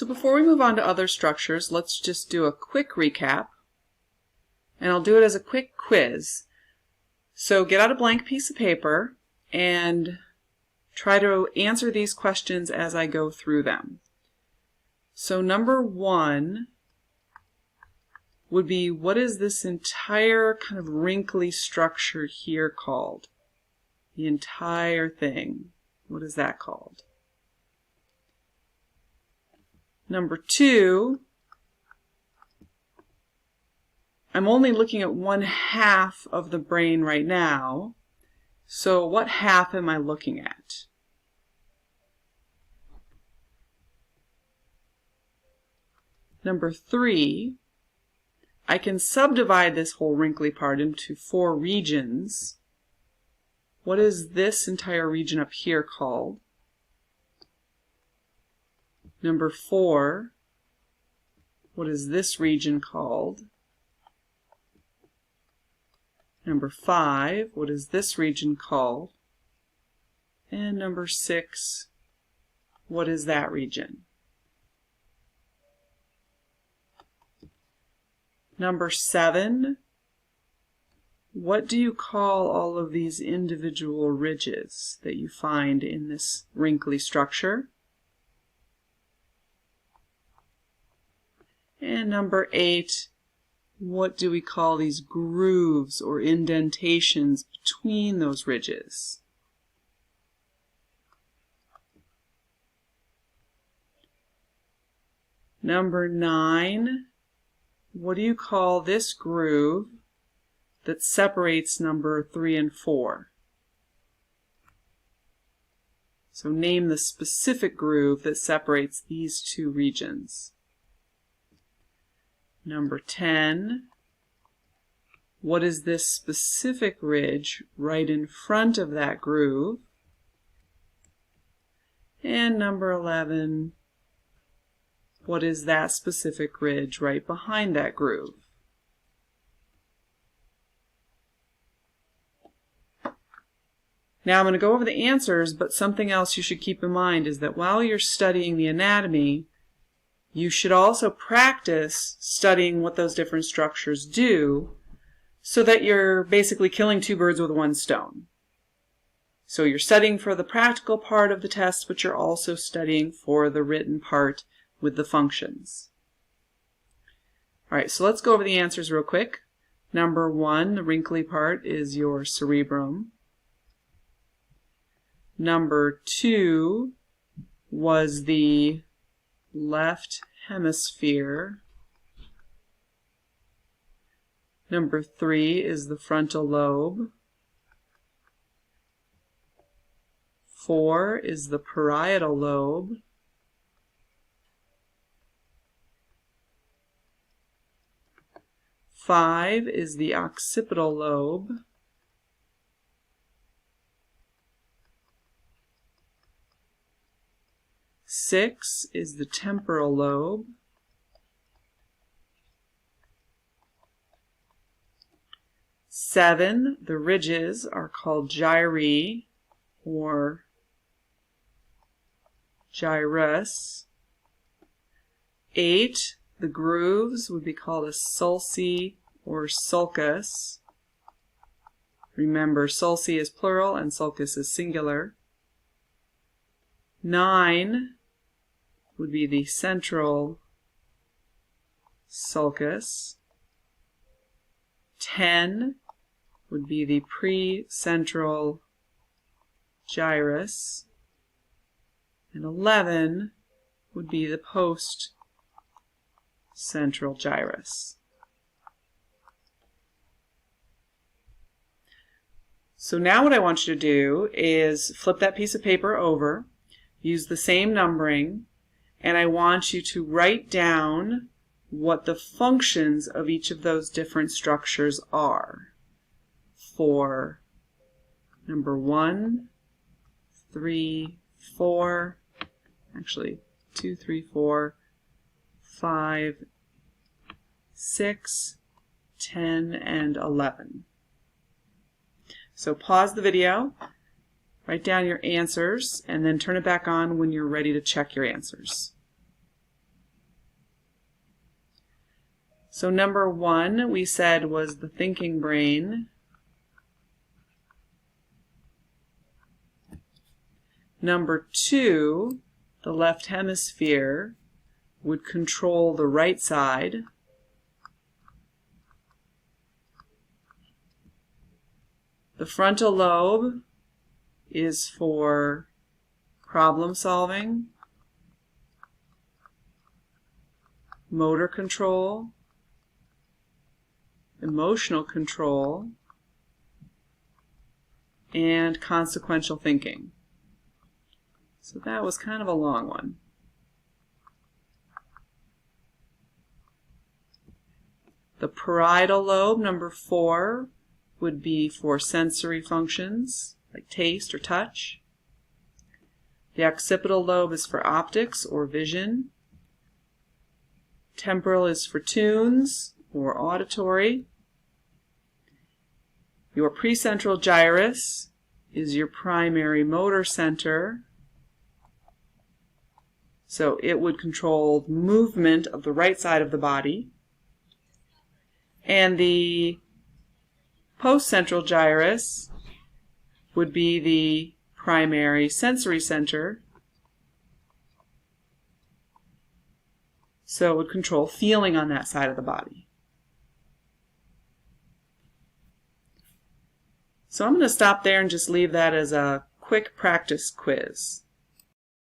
So before we move on to other structures, let's just do a quick recap. And I'll do it as a quick quiz. So get out a blank piece of paper and try to answer these questions as I go through them. So number 1 would be, what is this entire kind of wrinkly structure here called? The entire thing. What is that called? Number 2, I'm only looking at one half of the brain right now, so what half am I looking at? Number 3, I can subdivide this whole wrinkly part into 4 regions. What is this entire region up here called? Number 4, what is this region called? Number 5, what is this region called? And number 6, what is that region? Number 7, what do you call all of these individual ridges that you find in this wrinkly structure? And number 8, what do we call these grooves or indentations between those ridges? Number 9, what do you call this groove that separates number 3 and 4? So name the specific groove that separates these 2 regions. Number 10, what is this specific ridge right in front of that groove? And number 11, what is that specific ridge right behind that groove? Now I'm going to go over the answers, but something else you should keep in mind is that while you're studying the anatomy, you should also practice studying what those different structures do so that you're basically killing 2 birds with 1 stone. So you're studying for the practical part of the test, but you're also studying for the written part with the functions. All right, so let's go over the answers real quick. Number 1, the wrinkly part, is your cerebrum. Number 2 was the left hemisphere. Number 3 is the frontal lobe. 4 is the parietal lobe. 5 is the occipital lobe. 6 is the temporal lobe. 7, the ridges are called gyri or gyrus. 8, the grooves would be called a sulci or sulcus. Remember, sulci is plural and sulcus is singular. 9 would be the central sulcus. 10 would be the precentral gyrus. And 11 would be the post-central gyrus. So now what I want you to do is flip that piece of paper over, use the same numbering, and I want you to write down what the functions of each of those different structures are for number 1, 3, 4, actually 2, 3, 4, 5, 6, 10, and 11. So pause the video, write down your answers, and then turn it back on when you're ready to check your answers. So number 1 we said was the thinking brain. Number 2, the left hemisphere, would control the right side. The frontal lobe is for problem solving, motor control, emotional control, and consequential thinking. So that was kind of a long one. The parietal lobe, number 4, would be for sensory functions like taste or touch. The occipital lobe is for optics or vision. Temporal is for tunes or auditory. Your precentral gyrus is your primary motor center. So it would control movement of the right side of the body. And the postcentral gyrus would be the primary sensory center. So it would control feeling on that side of the body. So I'm going to stop there and just leave that as a quick practice quiz.